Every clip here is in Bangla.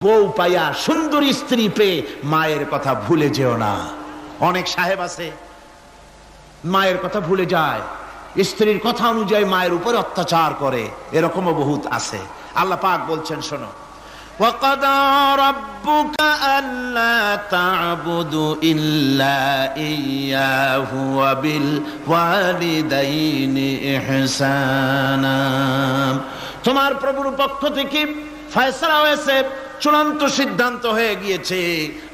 বউ পাইয়া সুন্দর স্ত্রী পেয়ে মায়ের কথা ভুলে যেও না। অনেক সাহেব আছে মায়ের কথা ভুলে যায়, স্ত্রীর কথা অনুযায়ী মায়ের উপর অত্যাচার করে, এরকমও বহুত আছে। আল্লাহ পাক বলছেন শোনো, ওয়াকাদা রাব্বুকা আল্লা তা'বুদু ইল্লা ইয়্যাহু ওয়া বিল ওয়ালিদাইনি ইহসানা। তোমার প্রভুর পক্ষ থেকে ফয়সালা হয়েছে, চূড়ান্ত সিদ্ধান্ত হয়ে গিয়েছে,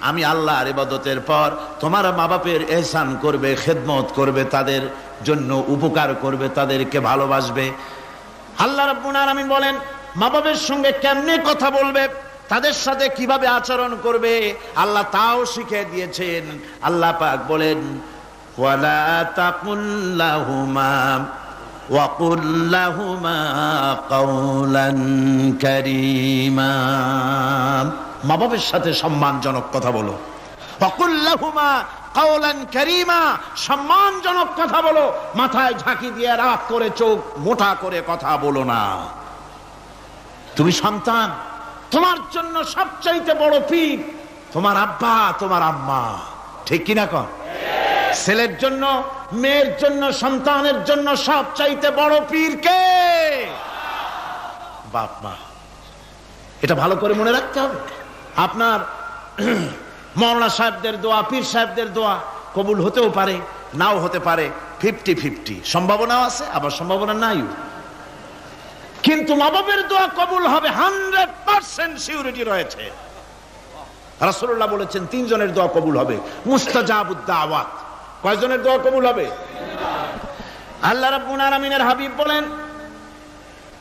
আমি আল্লাহর ইবাদতের পর তোমার মা বাপের ইহসান করবে, খেদমত করবে, তাদের জন্য উপকার করবে, তাদেরকে ভালোবাসবে। আল্লাহ রাব্বুল আলামিন বলেন মা বাপের সঙ্গে কেমনে কথা বলবে, তাদের সাথে কিভাবে আচরণ করবে, আল্লাহ তাও শিখিয়ে দিয়েছেন। আল্লাহ পাক বলেন ওয়ালা তাকুল লাহুমা وَقُلْ لَهُمَا قَوْلًا كَرِيمًا। মা বাবার সাথে সম্মানজনক কথা বলো। وَقُلْ لَهُمَا قَوْلًا كَرِيمًا, সম্মানজনক কথা বলো, মাথায় ঝাঁকি দিয়ে রাগ করে চোখ মোটা করে কথা বলো না। তুমি সন্তান, তোমার জন্য সবচাইতে বড় পীর তোমার আব্বা তোমার আম্মা, ঠিক কিনা কন? ছেলের জন্য, মেয়ের জন্য, সন্তানের জন্য সবচাইতে বড় পীর কে? বাপ মা। এটা ভালো করে মনে রাখতে হবে। আপনার মাওলানা সাহেবদের দোয়া, পীর সাহেবদের দোয়া কবুল হতেও পারে, নাও হতে পারে, 50-50 সম্ভাবনাও আছে, আবার সম্ভাবনা নাই। কিন্তু মা বাবার দোয়া কবুল হবে 100% সিউরিটি রয়েছে। রাসূলুল্লাহ বলেছেন 3 জনের দোয়া কবুল হবে, মুস্তাজাবুদ দাওয়াত। কয়জনের দোয়া কবুল হবে? আল্লাহ রাব্বুল আলামিনের হাবিব বলেন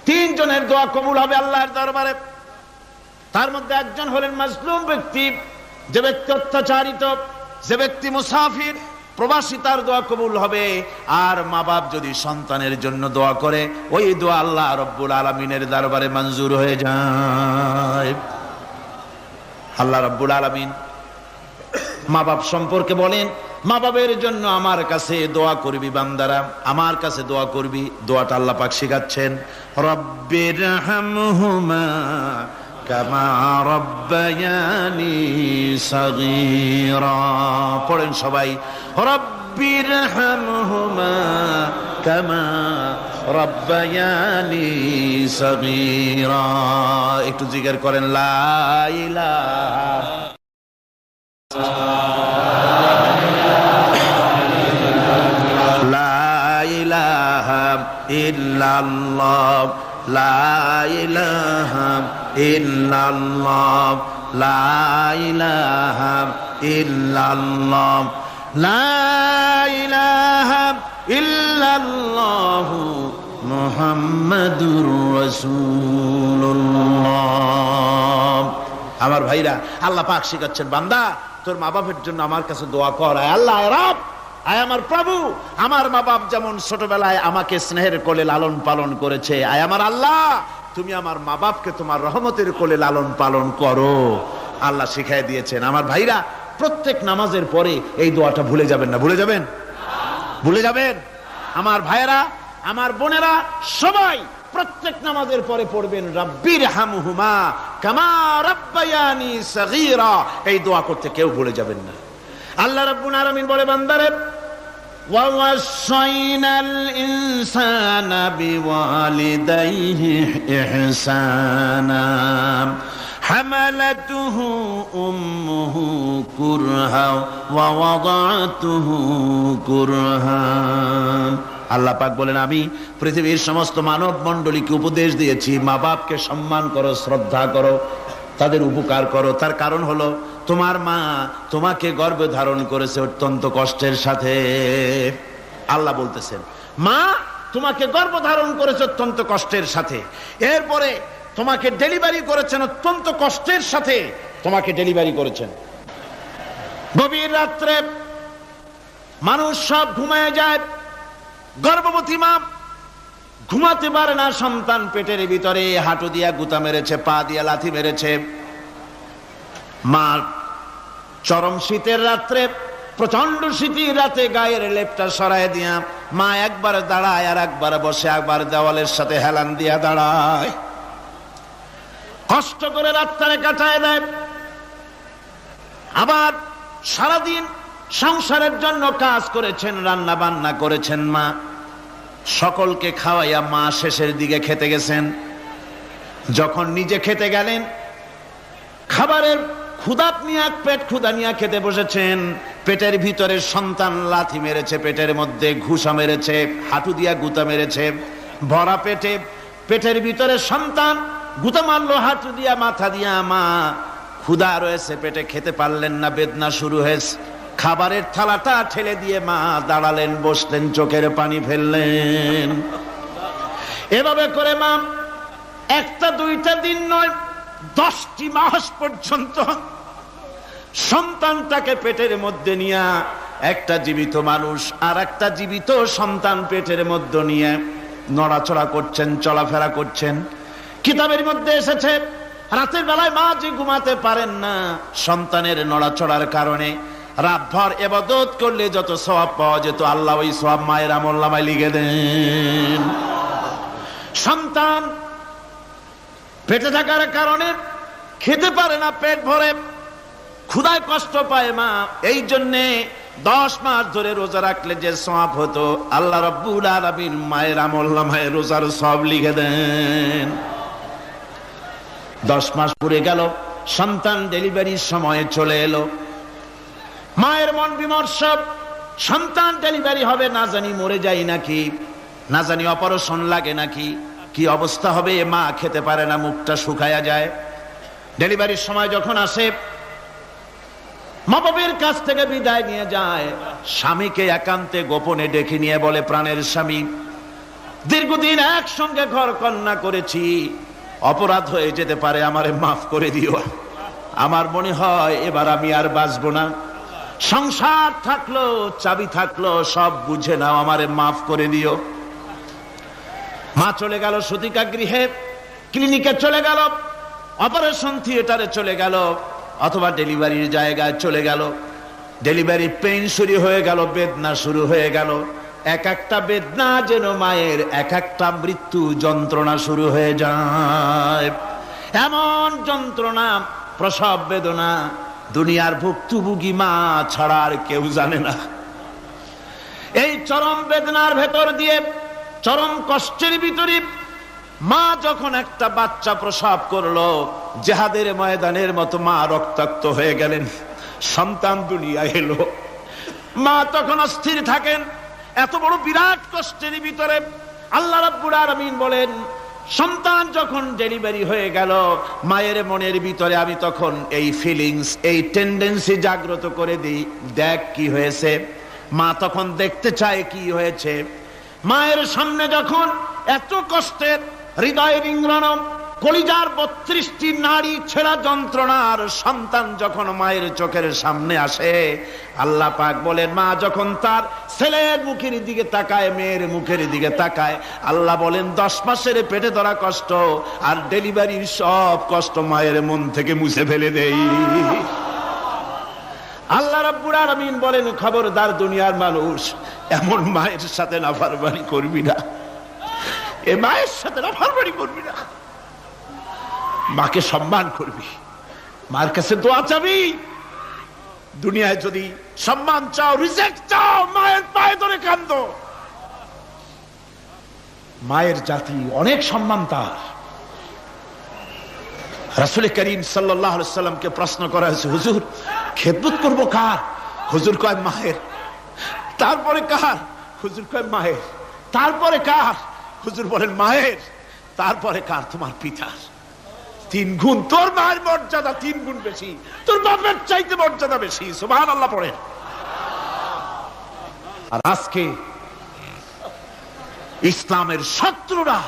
3 জনের দোয়া কবুল হবে আল্লাহর দরবারে। তার মধ্যে একজন হলেন মাজলুম ব্যক্তি, যে ব্যক্তি অত্যাচারিত, যে ব্যক্তি মুসাফির, প্রবাসী, তার দোয়া কবুল হবে। আর মা বাপ যদি সন্তানের জন্য দোয়া করে, ওই দোয়া আল্লাহ রাব্বুল আলামিনের দরবারে মঞ্জুর হয়ে যায়। আল্লাহ রাব্বুল আলামিন মা বাপ সম্পর্কে বলেন, মা বাবের জন্য আমার কাছে দোয়া করবি বান্দারা, আমার কাছে দোয়া করবি। দোয়াটা আল্লাহ পাক শিখাচ্ছেন, রব্বিরহামহুমা কামা রব্বায়ানি সাগীরা। পড়েন সবাই, রব্বিরহামহুমা কামা রব্বায়ানি সাগীরা। একটু জিকির করেন, লা ইলাহা ইল্লাল্লাহ, লা ইলাহা ইল্লাল্লাহ, লা ইলাহা ইল্লাল্লাহ, লা ইলাহা ইল্লাল্লাহু মুহাম্মাদুর রাসূলুল্লাহ। আমার ভাইরা, আল্লাহ পাক শিখাচ্ছেন, বান্দা তোর মা বাপের জন্য আমার কাছে দোয়া কর। আয় আল্লাহ, আয় রব, আয় আমার প্রভু, আমার মা বাপ যেমন ছোটবেলায় আমাকে স্নেহের কোলে লালন পালন করেছে, আয় আমার আল্লাহ তুমি আমার মা বাপকে তোমার রহমতের কোলে লালন পালন করো। আল্লাহ শিখাই দিয়েছেন। আমার ভাইরা, প্রত্যেক নামাজের পরে এই দোয়াটা ভুলে যাবেন না। ভুলে যাবেন? ভুলে যাবেন? আমার ভাইরা, আমার বোনেরা, সবাই প্রত্যেক নামাজের পরে পড়বেন, রব্বিরহামহুমা কামা রব্বায়ানি সাগীরা। এই দোয়া করতে কেউ ভুলে যাবেন না। আল্লাহ রাব্বুল আলামিন বলে, বান্দারে ওয়া ওয়াসাইনাল ইনসানা বিওয়ালিদাইহি ইহসানা হামালাতুহু উম্মুহু কুরহা ওয়া ওয়াদাতুহু কুরহা। আল্লাহ পাক বলেন, আমি পৃথিবীর সমস্ত মানব মণ্ডলীকে উপদেশ দিয়েছি, মা বাপকে সম্মান করো, শ্রদ্ধা করো, তাদের উপকার করো। তার কারণ হলো তোমার মা তোমাকে গর্ভে ধারণ করেছে অত্যন্ত কষ্টের সাথে। আল্লাহ বলতেছেন, মা তোমাকে গর্ভ ধারণ করেছে অত্যন্ত কষ্টের সাথে, এরপরে তোমাকে ডেলিভারি করেছেন অত্যন্ত কষ্টের সাথে, তোমাকে ডেলিভারি করেছেন। গভীর রাত্রে মানুষ সব ঘুমায় যায়, গর্ভবতী মা ঘুমাতে পারে না, সন্তান পেটের ভিতরে, হাঁটু দিয়া গুতা মেরেছে, পা দিয়া লাথি মেরেছে। মা চরম শীতের রাত্রে, প্রচন্ড শীতের রাতে গায়ের লেপটা সরায় দিয়া মা একবার দাঁড়ায়, আর একবার বসে, একবার দেওয়ালের সাথে হেলান দিয়া দাঁড়ায়। কষ্ট করে রাতটারে কাটায় দেয়। আবার সারাদিন সংসারের জন্য কাজ করেছেন, রান্না বান্না করেছেন মা, সকলকে খাওয়াইয়া মা শেষের দিকে খেতে গেছেন। যখন নিজে খেতে গেলেন, খাবারের ক্ষুধাত নিয়ে পেট ক্ষুধা নিয়ে খেতে বসেছেন, পেটের ভিতরে সন্তান লাথি মেরেছে, পেটের মধ্যে ঘুষা মেরেছে, হাঁটু দিয়া গুতা মেরেছে, ভরা পেটে পেটের ভিতরে সন্তান গুতা মারলো হাঁটু দিয়া, মাথা দিয়া। মা ক্ষুধা রয়েছে, পেটে খেতে পারলেন না, বেদনা শুরু হয়েছে। খাবারের থালাটা ঠেলে দিয়ে মা দাঁড়ালেন, বসলেন, চোখের পানি ফেললেন। এভাবে করে মা একটা দুইটা দিন নয়, 10টি মাস পর্যন্ত সন্তানটাকে পেটের মধ্যে নিয়ে, একটা জীবিত মানুষ আর একটা জীবিত সন্তান পেটের মধ্যে নিয়ে নড়াচড়া করছেন, চলাফেরা করছেন। কিতাবের মধ্যে এসেছে রাতের বেলায় মা যে ঘুমাতে পারেন না সন্তানের নড়াচড়ার কারণে। রাতভর ইবাদত করলে যত সওয়াব পাওয়া যেত, আল্লাহ ওই সওয়াব মায়ের আমলনামায় লিখে দেন। সন্তান পেটে থাকার কারণে খেতে পারে না, পেট ভরে ক্ষুধায় কষ্ট পায় মা। এই জন্যে 10 মাস ধরে রোজা রাখলে যে সওয়াব হতো, আল্লাহ রাব্বুল আলামিন মায়ের আমলনামায় রোজার সওয়াব লিখে দেন। 10 মাস পুরে গেল, সন্তান ডেলিভারির সময় চলে এলো। মায়ের মন বিমর্ষ, সন্তান ডেলিভারি হবে, না জানি মরে যাই নাকি, না জানি অপারেশন লাগে নাকি, কি অবস্থা হবে। মা খেতে পারে না, মুখটা শুকায়া যায়। ডেলিভারির সময় যখন আসে, মা বাবার কাছ থেকে বিদায় নিয়ে যায়, স্বামীকে একান্তে গোপনে ডেকে নিয়ে বলে, প্রাণের স্বামী, দীর্ঘদিন একসঙ্গে ঘর কন্যা করেছি, অপরাধ হয়ে যেতে পারে, আমারে মাফ করে দিও। আমার মনে হয় এবার আমি আর বাঁচবো না। সংসার থাকলো, চাবি থাকলো, সব বুঝে নাও, আমারে মাফ করে দিও। মা চলে গেল সতিকা গৃহে, ক্লিনিকে চলে গেল, অপারেশন থিয়েটারে চলে গেল, অথবা ডেলিভারির জায়গায় চলে গেল। ডেলিভারি পেইন শুরু হয়ে গেল, বেদনা শুরু হয়ে গেল। এক একটা বেদনা যেন মায়ের এক একটা মৃত্যু যন্ত্রণা শুরু হয়ে যায়। এমন যন্ত্রণা, প্রসব বেদনা দুনিয়ার ভুক্তভোগী মা ছাড়া আর কেউ জানে না। এই চরম বেদনার ভেতর দিয়ে, চরম কষ্টের ভিতরে মা যখন একটা বাচ্চা প্রসব করলো, জিহাদের ময়দানের মতো মা রক্তাক্ত হয়ে গেলেন, সন্তান দুনিয়ায় এলো। মা তখন অস্থির থাকেন। এত বড় বিরাট কষ্টের ভিতরে আল্লাহ রাব্বুল আলামিন বলেন, সন্তান যখন ডেলিভারি হয়ে গেল, মায়ের মনের ভিতরে আমি তখন এই ফিলিংস, এই টেন্ডেন্সি জাগ্রত করে দিই, দেখ কি হয়েছে। মা তখন দেখতে চায় কি হয়েছে। মায়ের সামনে যখন এত কষ্টের, হৃদয় রিংড়ানো, কলিজার 32টি নাড়ি ছেঁড়া যন্ত্রণার সন্তান যখন মায়ের চোখের সামনে আসে, আল্লাহ পাক বলেন, মা যখন তার ছেলের মুখের দিকে তাকায়, মেয়ের মুখের দিকে তাকায়, আল্লাহ বলেন 10 মাসের পেটে ধরা কষ্ট আর ডেলিভারির সব কষ্ট মায়ের মন থেকে মুছে ফেলে দেই। আল্লাহ রাব্বুল আলামিন বলেন, খবরদার দুনিয়ার মানুষ, এমন মায়ের সাথে নাফরমানি করবি না, এ মায়ের সাথে নাফরমানি করবি না, মাকে সম্মান করবি, মার কাছে দোয়া চাবি। দুনিয়ায় যদি সম্মান চাও, রিজেক্ট চাও, মায়ের পায়ে ধরে কাঁদো। মায়ের জাতি অনেক সম্মান তার। রাসূল করিম সাল্লাল্লাহু আলাইহি ওয়াসাল্লামকে প্রশ্ন করা হয়েছে, হুজুর খেদমত করব কার? হুজুর কয় মায়ের। তারপরে কার? হুজুর কয় মায়ের। তারপরে কার? হুজুর বলেন মায়ের। তারপরে কার? তোমার পিতার। 3 গুণ। তোর মায়ের মর্যাদা 3 গুণ বেশি, তোর বাপের চাইতে মর্যাদা বেশি। সুবহানাল্লাহ পড়ে। আর আজকে ইসলামের শত্রুরা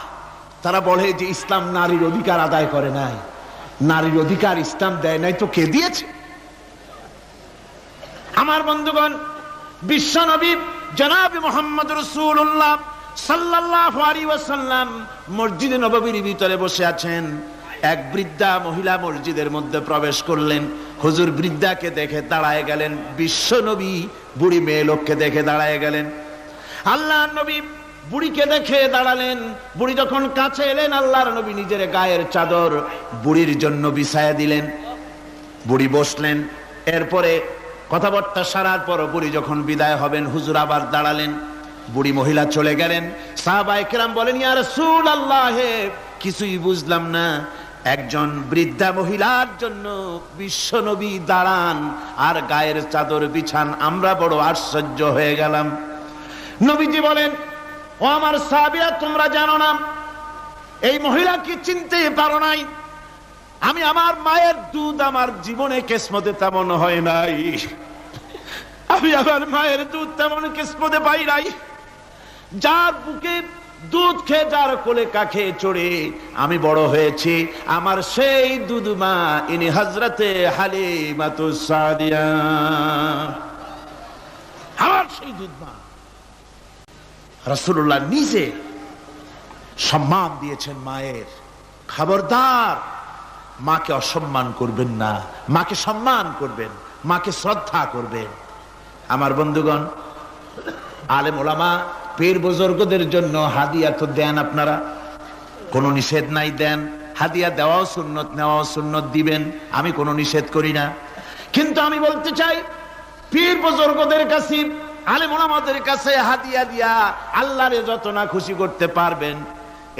তারা বলে যে ইসলাম নারীর অধিকার আদায় করে নাই। নারীর অধিকার ইসলাম দেয় নাই তো কে দিয়েছে? আমার বন্ধুগণ, বিশ্বনবী জনাব মুহাম্মদ রাসূলুল্লাহ সাল্লাল্লাহু আলাইহি ওয়াসাল্লাম মসজিদে নববীর ভিতরে বসে আছেন। এক বৃদ্ধা মহিলা মসজিদের মধ্যে প্রবেশ করলেন। হুজুর বৃদ্ধাকে দেখে দাঁড়ায় গেলেন, বিশ্বনবী বুড়ি মেয়ে লোককে দেখে দাঁড়ায় গেলেন। আল্লাহর নবী বুড়িকে দেখে দাঁড়ালেন। বুড়ি যখন কাছে এলেন, আল্লাহর নবী নিজের গায়ের চাদর বুড়ির জন্য বিছায়া দিলেন। বুড়ি বসলেন। এরপরে কথাবার্তা সারার পর বুড়ি যখন বিদায় হবেন, হুজুর আবার দাঁড়ালেন। বুড়ি মহিলা চলে গেলেন। সাহাবায়ে কেরাম বলেন, ইয়া রাসূলুল্লাহ, কিছুই বুঝলাম না, একজন বৃদ্ধা মহিলার জন্য বিশ্ব নবী দাঁড়ান আর গায়ের চাদর বিছান, আমরা বড় আশ্চর্য হয়ে গেলাম। নবীজি বলেন, ও আমার সাহাবীরা, তোমরা জানো না এই মহিলাকে চিনতে পারো নাই? আমি আমার মায়ের দুধ আমার জীবনে কিসমতে তেমন হয় নাই, আমি আমার মায়ের দুধ তেমন কিসমতে পাই নাই। যার বুকে দুধ খেয়ে, যার কোলে কাখে চড়ে আমি বড় হয়েছি, আমার সেই দুধ মা, ইনি হযরতে হালিমাতুস সাদিয়া, আমার সেই দুধ মা। রাসূলুল্লাহ নিজে সম্মান দিয়েছেন মায়ের। খবরদার, মাকে অসম্মান করবেন না, মাকে সম্মান করবেন, মাকে শ্রদ্ধা করবেন। আমার বন্ধুগণ, আলেম ওলামা পীর বুজুর্গদের জন্য হাদিয়া তো দেন আপনারা, কোনো নিষেধ নাই, দেন। হাদিয়া দেওয়াও সুন্নত, নেওয়াও সুন্নত, দিবেন, আমি কোনো নিষেধ করি না। কিন্তু আমি বলতে চাই, পীর বুজুর্গদের কাছে, আলেম ওলামাদের কাছে হাদিয়া দিয়া আল্লাহরে যত না খুশি করতে পারবেন,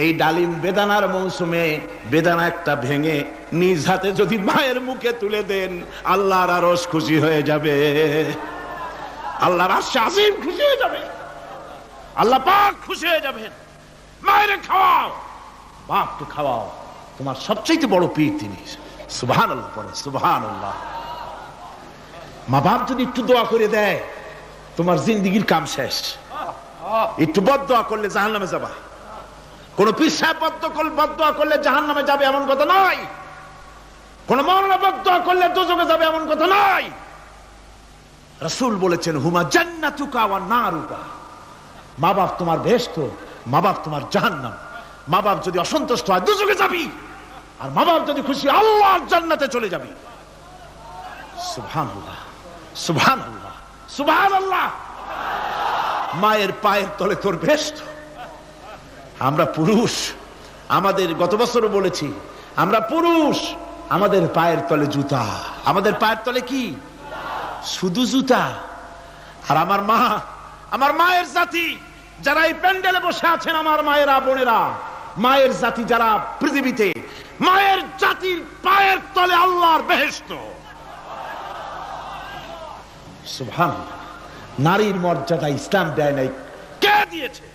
এই ডালিম বেদানার মৌসুমে বেদানা একটা ভেঙে নিজ হাতে যদি মায়ের মুখে তুলে দেন, আল্লাহর আরশ খুশি হয়ে যাবে, আল্লাহর আরশ আজিম খুশি হয়ে যাবে, আল্লাহ পাক খুশি হয়ে যাবেন। মায়ের খাওয়াও, বাপকে খাওয়াও, তোমার সবচেয়ে বড় পীর তিনি। সুবহানাল্লাহ পড়ে, সুবহানাল্লাহ। মা বাপ যদি একটু দোয়া করে দেয়, তোমার জিন্দেগির কাম শেষ। একটু বদদোয়া করলে জাহান্নামে যাবা। কোন পীর সাহেব বদদোয়া করলে জাহান্নামে যাবে এমন কথা নয়, কোন মাওলানা বদদোয়া করলে দোজখে যাবে এমন কথা নয়। রাসূল বলেছেন, হুমা জান্নাতুকা ওয়া নারুকা, মা বাপ তোমার বেহেশত, মা বাপ তোমার জাহান্নাম। মা বাপ যদি অসন্তুষ্ট হয়, দোজখে যাবি, আর মা বাপ যদি খুশি, আল্লাহর জান্নাতে চলে যাবি। সুবহানাল্লাহ, সুবহানাল্লাহ, সুবহানাল্লাহ। মায়ের পায়ের তলে তোর বেহেশত। আমরা পুরুষ, আমাদের গত বছরও বলেছি, আমরা পুরুষ, আমাদের পায়ের তলে জুতা। আমাদের পায়ের তলে কি? শুধু জুতা। আর আমার মা, আমার মায়ের জাতি যারা এই প্যান্ডেলে বসে আছেন, আমার মায়েরা, বোনেরা, মায়ের জাতি যারা পৃথিবীতে, মায়ের জাতির পায়ের তলে আল্লাহর বেহেশত। সুবহানাল্লাহ। নারীর মর্যাদা ইসলাম দেয় নাই, কে দিয়েছে?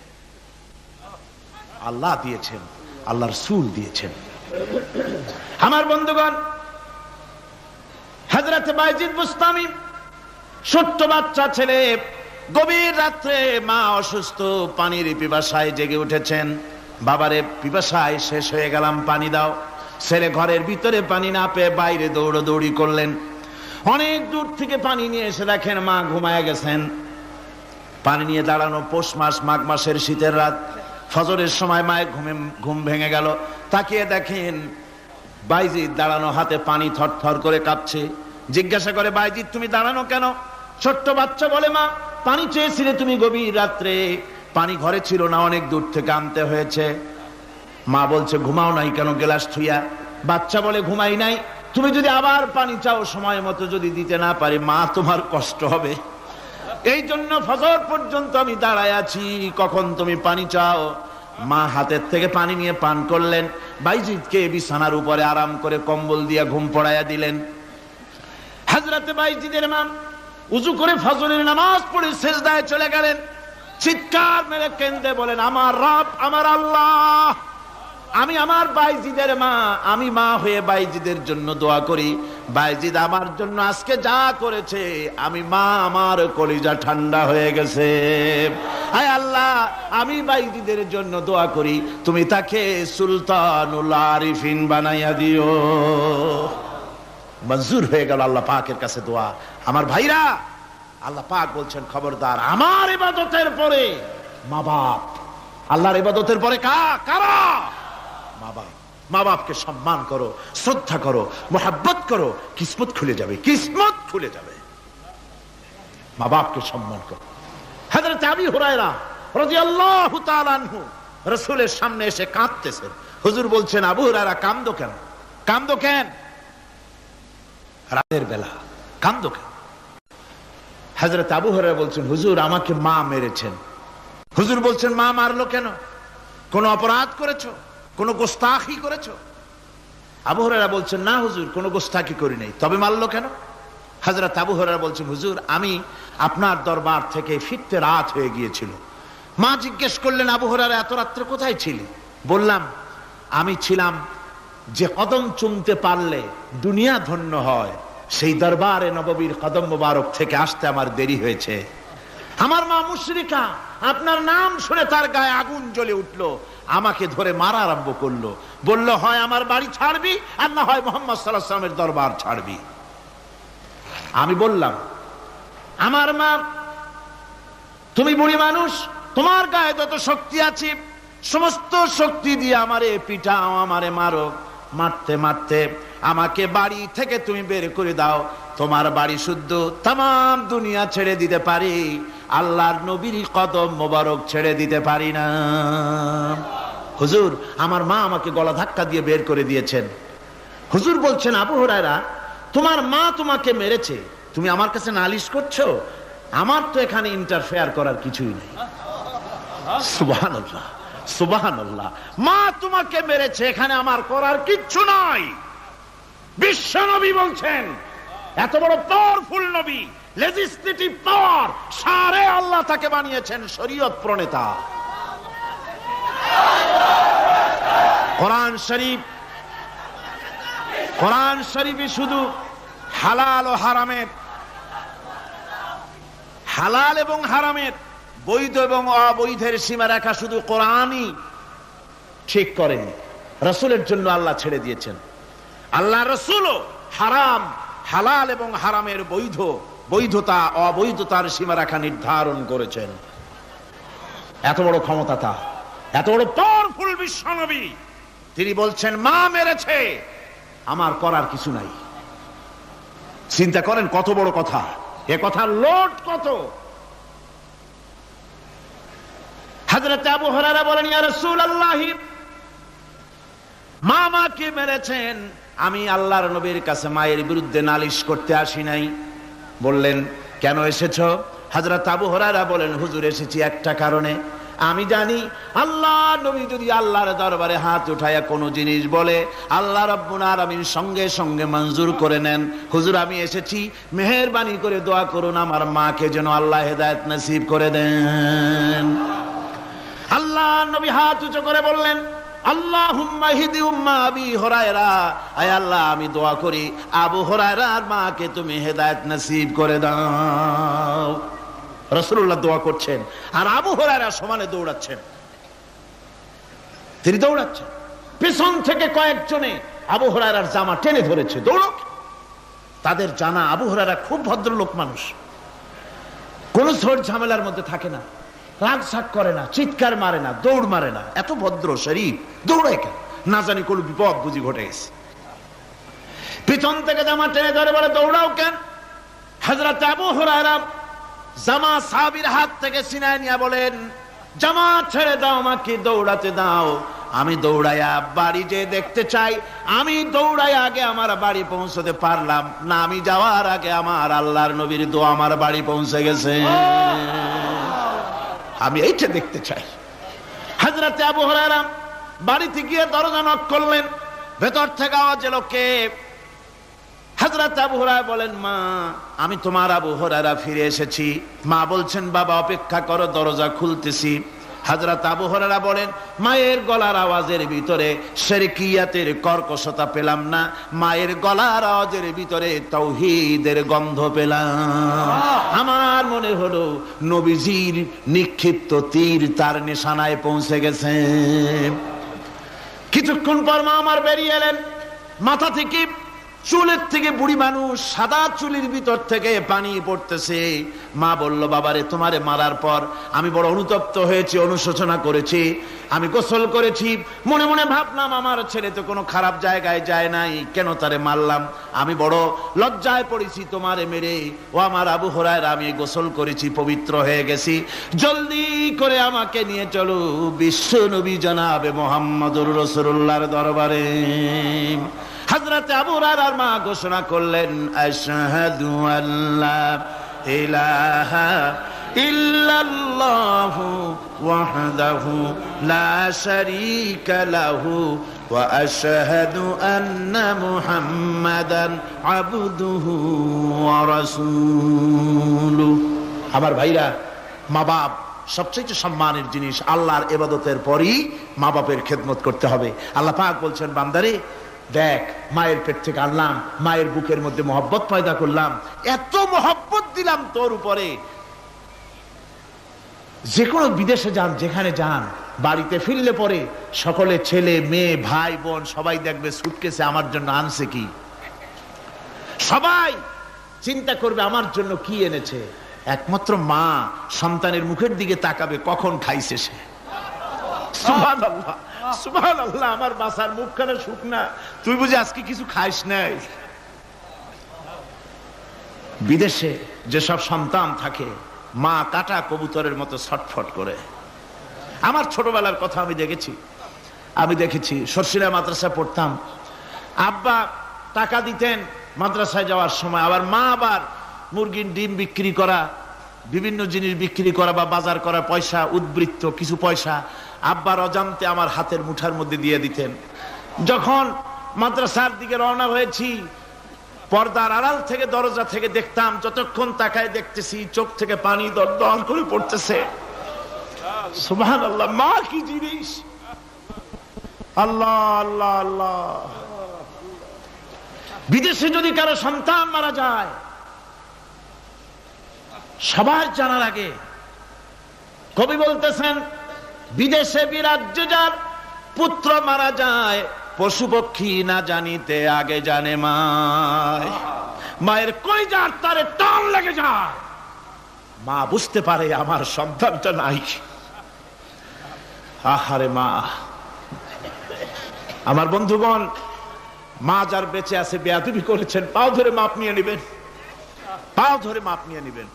আল্লাহ দিয়েছেন, আল্লাহ রাসূল দিয়েছেন। আমার বন্ধুগণ, হযরত বাইজিদ বুস্তামি, ছোট্ট বাচ্চা ছেলে, গভীর রাত্রে মা অসুস্থ, পানির পিপাসায় জেগে উঠেছেন। বাবারে, পিপাসায় শেষ হয়ে গেলাম, পানি দাও। ছেলে ঘরের ভিতরে পানি না পেয়ে বাইরে দৌড়াদৌড়ি করলেন। অনেক দূর থেকে পানি নিয়ে এসে দেখেন মা ঘুমায় গেছেন। পানি নিয়ে দাঁড়ানো, পৌষ মাস, মাঘ মাসের শীতের রাত, ফজরের সময় মায়ের ঘুম ভেঙে গেল। তাকিয়ে দেখেন বাইজিদ দাঁড়ানো, হাতে পানি থরথর করে কাঁপছে। জিজ্ঞাসা করে, বাইজিদ তুমি দাঁড়ানো কেন? ছোট্ট বাচ্চা বলে, মা পানি চেয়েছিলে তুমি গভীর রাত্রে, পানি ঘরে ছিল না, অনেক দূর থেকে আনতে হয়েছে। মা বলছে, ঘুমাও নাই কেন গ্লাস থুইয়া? বাচ্চা বলে, ঘুমাই নাই, তুমি যদি আবার পানি চাও, সময় মতো যদি দিতে না পারি, মা তোমার কষ্ট হবে, এই জন্য ফজর পর্যন্ত আমি দাঁড়ায় আছি, কখন তুমি পানি চাও। মা হাতের থেকে পানি নিয়ে পান করলেন। বাইজিদকে বিছানার উপরে আরাম করে কম্বল দিয়ে ঘুম পড়াইয়া দিলেন। হযরত বাইজিদের মা উযু করে ফজরের নামাজ পড়ে সিজদায় চলে গেলেন। চিৎকার মেরে কেঁদে বলেন, আমার রব, আমার আল্লাহ, আমি আমার বাইজিদের মা, আমি মা হয়ে বাইজিদের জন্য দোয়া করি। বাইজিদ আমার জন্য আজকে যা করেছে, আমি মা, আমার কলিজা ঠান্ডা হয়ে গেছে। আয় আল্লাহ, আমি বাইজিদের জন্য দোয়া করি, তুমি তাকে সুলতানুল আরিফিন বানাইয়া দিও। মঞ্জুর হয়ে গেল আল্লাহ পাকের কাছে দোয়া। আমার ভাইরা, আল্লাহ পাক বলছেন, খবরদার, আমার ইবাদতের পরে মা বাপ, আল্লাহর ইবাদতের পরে কারা? মা বাপ। মা বাপকে সম্মান করো, শ্রদ্ধা করো, মোহাব্বত করো, কিসমত খুলে যাবে, কিসমত খুলে যাবে। মা বাপকে সম্মান করো। হযরত আবু হুরায়রা রাদিয়াল্লাহু তাআলা আনহু রাসূলের সামনে এসে কাঁদতেছেন। হুজুর বলছেন, আবু হুরায়রা কাঁদো কেন? কাঁদো কেন? রাতের বেলা কাঁদো কেন? হযরত আবু হুরায়রা বলছেন, হুজুর আমাকে মা মেরেছেন। হুজুর বলছেন, মা মারলো কেন? কোন অপরাধ করেছো? কোন গোস্তাখি করেছো? আবু হুরায়রা বলছেন, না হুজুর, কোন গোস্তাখি করি নাই। তবে মারলো কেন? হযরত আবু হুরায়রা বলছেন, হুজুর আমি আপনার দরবার থেকে ফিরতে রাত হয়ে গিয়েছিল। মা জিজ্ঞেস করলেন, আবু হুরায়রা এত রাত্রে কোথায় ছিলি? বললাম, আমি ছিলাম যে কদম চুমতে পারলে দুনিয়া ধন্য হয়, সেই দরবারে নববীর কদম মোবারক থেকে আসতে আমার দেরি হয়েছে। আমার মা মুশরিকা, আপনার নাম শুনে তার গায়ে আগুন জ্বলে উঠলো, আমাকে ধরে মারা আরম্ভ করলো। বলল, হয় আমার বাড়ি ছাড়বি আর না হয় মুহাম্মদ সাল্লাল্লাহু আলাইহি ওয়াসাল্লামের দরবার ছাড়বি। আমি বললাম, আমার মা, তুমি বুড়ি মানুষ, তোমার গায়ে যত শক্তি আছে সমস্ত শক্তি দিয়ে আমারে পিটাও, আমারে মারো। মারতে মারতে আমাকে বাড়ি থেকে তুমি বের করে দাও। তোমার বাড়ি শুদ্ধ, তাম দুনিয়া ছেড়ে দিতে পারি, আল্লাহর নবীর কদম মোবারক ছেড়ে দিতে পারি না। হুজুর, আমার মা আমাকে গলা ধাক্কা দিয়ে বের করে দিয়েছেন। হুজুর বলছেন, আবু হুরায়রা তোমার মা তোমাকে মেরেছে, তুমি আমার কাছে নালিশ করছো? আমার তো এখানে ইন্টারফেয়ার করার কিছুই নেই। সুবহানাল্লাহ, সুবহানাল্লাহ। মা তোমাকে মেরেছে, এখানে আমার করার কিচ্ছু নাই। বিশ্ব নবী বলছেন, এত বড় পাওয়ারফুল নবী, লেজিসলেটিভ পাওয়ার, সারে আল্লাহ তাকে বানিয়েছেন শরীয়ত প্রণেতা। কোরআন শরীফ, কোরআন শরীফে শুধু হালাল ও হারামের, হালাল এবং হারামের, বৈধ এবং অবৈধের সীমারেখা শুধু কোরআনই ঠিক করেন, রাসূলের জন্য আল্লাহ ছেড়ে দিয়েছেন। আল্লাহ রাসূলও হারাম, হালাল এবং হারামের বৈধ, বৈধতা অবৈধতার সীমারেখা নির্ধারণ করেছেন। এত বড় ক্ষমতা তার, এত বড় পাওয়ারফুল বিশ্বনবী, তিনি বলছেন মা মেরেছে, আমার করার কিছু নাই। চিন্তা করেন কত বড় কথা, এ কথার লোড কত। হযরত আবু হুরায়রা বলেন, ইয়া রাসূলুল্লাহ, মা মাকে মেরেছেন, আমি আল্লাহর নবীর কাছে মায়ের বিরুদ্ধে নালিশ করতে আসি নাই। বললেন, কেন এসেছো? হযরত আবু হুরায়রা বলেন, হুজুর এসেছি একটা কারণে, আমি জানি আল্লাহ নবী যদি আল্লাহর দরবারে হাত উঠায়া কোনো জিনিস বলে, আল্লাহ রাব্বুল আলামিন সঙ্গে সঙ্গে মঞ্জুর করে নেন। হুজুর আমি এসেছি, মেহেরবানি করে দোয়া করুন আমার মাকে যেন আল্লাহ হেদায়েত নসিব করে দেন। আল্লাহ নবী হাত উঁচু করে বললেন, আল্লাহুম্মা হিদি উম্মা আবি হুরায়রা, আয় আল্লাহ আমি দোয়া করি আবু হুরায়রার মাকে তুমি হেদায়েত নসিব করে দাও। রাসূলুল্লাহ দোয়া করছেন আর আবু হুরায়রা সমানে দৌড়াচ্ছেন। তিনি দৌড়াচ্ছেন, পেছন থেকে কয়েকজনে আবু হুরায়রার জামা টেনে ধরেছে, দৌড়ো। তাদের জানা আবু হুরায়রা খুব ভদ্রলোক মানুষ, কোন ঝড় ঝামেলার মধ্যে থাকে না, রাগ সাগ করে না, চিৎকার মারে না, দৌড় মারে না, এত ভদ্র শরীফ, দৌড়ায় কেন? না জানি কোন বিপদ বুঝি ঘটে গেছে। পিছন থেকে জামা টেনে ধরে বলে, দৌড়াও কেন? হযরত আবু হুরায়রা জামা সাহাবীর হাত থেকে ছিনায় নিয়ে বলেন, জামা ছেড়ে দাও, আমাকে দৌড়াতে দাও। আমি দৌড়াইয়া বাড়ি যে দেখতে চাই, আমি দৌড়াই আগে আমার বাড়ি পৌঁছতে পারলাম না, আমি যাওয়ার আগে আমার আল্লাহর নবীর দোয়া আমার বাড়ি পৌঁছে গেছে, আমি এইটা দেখতে চাই। হযরত আবু হুরায়রা বাড়িতে গিয়ে দরজা নক করলেন, ভেতর থেকে আওয়াজ এলো, কে? হযরত আবু হুরায়রা বলেন, মা আমি তোমার আবু হুরায়রা ফিরে এসেছি। মা বলছেন, বাবা অপেক্ষা করো, দরজা খুলতেছি। হযরত আবু হুরায়রা বলেন, মায়ের গলার আওয়াজের ভিতরে শিরকিয়াতের কর্কশতা পেলাম না, মায়ের গলার আওয়াজের ভিতরে তাওহীদের গন্ধ পেলাম। আমার মনে হলো নবীজির নিক্ষিপ্ত তীর তার নিশানায় পৌঁছে গেছে। কিছুক্ষণ পর মা আমার বেরিয়ে এলেন, মাথা থেকে চুলের থেকে বুড়ি মানুষ, সাদা চুলের ভিতর থেকে পানি পড়তেছে। মা বলল, বাবারে তোমারে মারার পর আমি বড় অনুতপ্ত হয়েছি, অনুশোচনা করেছি, আমি গোসল করেছি, মনে মনে ভাবলাম আমার ছেলে তো কোনো খারাপ জায়গায় যায় নাই, কেন তারে মারলাম, আমি বড় লজ্জায় পড়েছি তোমারে মেরে। ও আমার আবু হুরায়রা, আমি গোসল করেছি, পবিত্র হয়ে গেছি, জলদি করে আমাকে নিয়ে চলো বিশ্ব নবী জনাবে মুহাম্মদুর রাসূলুল্লাহর দরবারে। হযরত আবু হুরায়রার মা ঘোষণা করলেন, আশহাদু আল্লা ইলাহা ইল্লাল্লাহু ওয়াহদাহু লা শারীকা লাহু ওয়া আশহাদু আন্না মুহাম্মাদান আবদুহু ওয়া রাসূলুহু। আমার ভাইরা, মা বাপ সবচেয়ে সম্মানের জিনিস। আল্লাহর ইবাদতের পরই মা বাপের খেদমত করতে হবে। আল্লাহ পাক বলছেন, বান্দারে দেখ, মায়ের পেট থেকে আনলাম, মায়ের বুকের মধ্যে মহব্বত পয়দা করলাম, এত মহব্বত দিলাম তোর উপরে, যে কোনো বিদেশে যান, যেখানে যান, বাড়িতে ফিরলে পরে সকলে ছেলে মেয়ে ভাই বোন সবাই দেখবে সুটকেসে আমার জন্য আনছে কি, সবাই চিন্তা করবে আমার জন্য কি এনেছে। একমাত্র মা সন্তানের মুখের দিকে তাকাবে কখন খাইছে সে। সুবহানাল্লাহ, সুবহানাল্লাহ, আমার বাসার মুখখানা শুকনা, তুই বুঝি আজকে কিছু খাইস নাই। বিদেশে যেসব সন্তান থাকে, মা কাটা কবুতরের মতো ছটফট করে। আমার ছোটবেলার কথা আমি দেখেছি সরসিলা মাদ্রাসা পড়তাম, আব্বা টাকা দিতেন মাদ্রাসায় যাওয়ার সময়, আবার মা আবার মুরগির ডিম বিক্রি করা, বিভিন্ন জিনিস বিক্রি করা বা বাজার করা পয়সা, উদ্বৃত্ত কিছু পয়সা আব্বার অজান্তে আমার হাতের মুঠার মধ্যে দিয়ে দিতেন। যখন মাদ্রাসার দিকে রওনা হয়েছি, পর্দার আড়াল থেকে দরজা থেকে দেখতাম, যতক্ষণ তাকায় দেখতেছি চোখ থেকে পানি দরদর করে পড়তেছে। সুবহানাল্লাহ, মা কি জিনিস! আল্লাহ আল্লাহ আল্লাহ। বিদেশে যদি কারো সন্তান মারা যায়, সবার জানার আগে কবি বলতেছেন, বিদেশে বিরাজ্য যার পুত্র মারা যায়, পশু পক্ষী না জানিতে আগে জানে মায়। মায়ের কলিজার তারে টান লেগে যায়, মা বুঝতে পারে আমার সন্তানটা নাই। আহারে মা! আমার বন্ধুগণ, মা যার বেঁচে আছে বেয়াদবি করেছেন, পাও ধরে মাপ নিয়ে নেবেন, পাও ধরে মাপ নিয়ে নেবেন।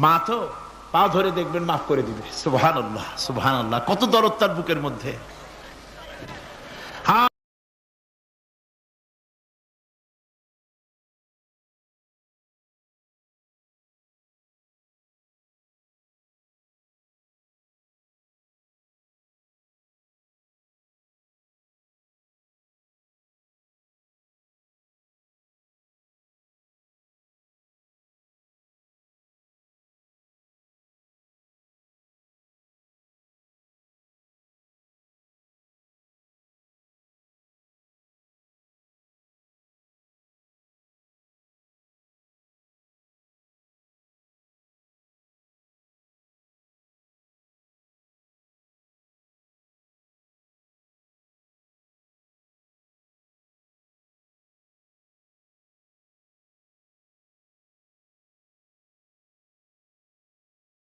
মা তো পাও ধরে দেখবেন মাফ করে দিবে। সুবহানাল্লাহ, সুবহানাল্লাহ, কত দরদ তার বুকের মধ্যে।